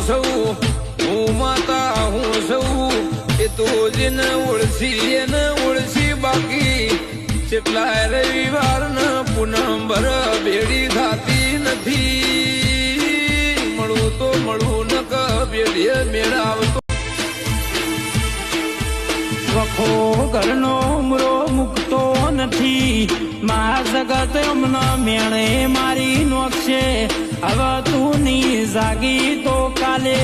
સૌ હું માતા હું સૌ એ તો જેને ઓળસી એને ઓળસી બાકી કેટલાય રવિવાર ને પૂનમ ભર ભેડી થાતી નથી મળવું તો મળવું ન ક ભેડીએ મેળાવતો વખો ઘરનો ઉમરો મૂકતો નથી મા જગત હમણાં મેણે મારી નોખશે હવે તું ની જાગી તો કાલે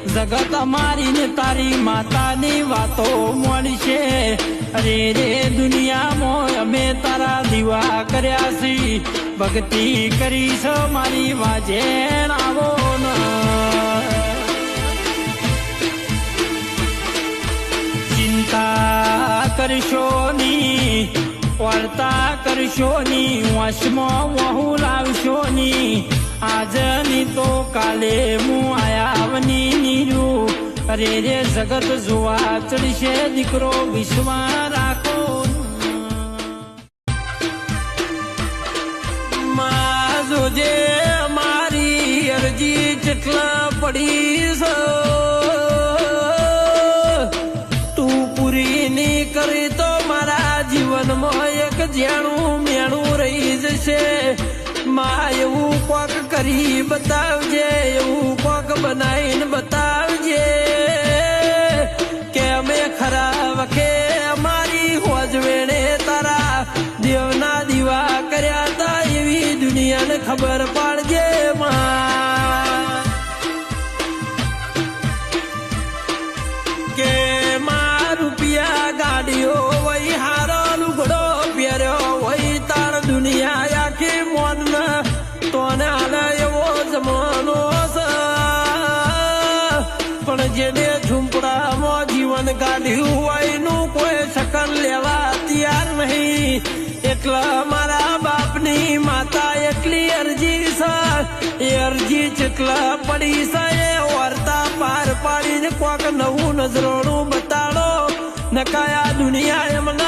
જગત અમારી ને તારી માતાની વાતો મળશે અરે રે દુનિયામાં અમે તારા દીવા કર્યા છી ભક્તિ કરીશ મારી વાજેણ આવો ચિંતા કરશો ની વાર્તા કરશો ની વશમાં વહુ લાવશો ની આજની તો કાલે હું આયાવની નીરું અરે રે જગત જોવા ચડશે દીકરો વિશ્વા રાખો માં જોજે મારી અરજી જેટલા પડી તું પૂરી નહીં કરી તો મારા જીવનમાં એક જેણું મેણું રહી જશે માં એવું કોક કરી બતાવજે એવું કોક બનાવીને બતાવજે કે અમે ખરા વખે અમારી હોજવેણે તારા દેવના દીવા કર્યા હતા એવી દુનિયાને ખબર પાડજે માં કે માં રૂપિયા ગાડીઓ વહી હારો લુગડો પહેર્યો વહી તાર દુનિયા આખી મોન તોને હાલે એવો જમાનો છે પણ જેને ઝૂંપડામાં જીવન કાઢ્યું હોય નું કોઈ શકન લેવા તૈયાર નહીં એટલા મારા બાપની માતા એટલી અરજી છે એ અરજી જેટલા પડી છે એ વાર્તા પાર પાડીને કોક નવું નજરોનું બતાડો નકાયા દુનિયા એમને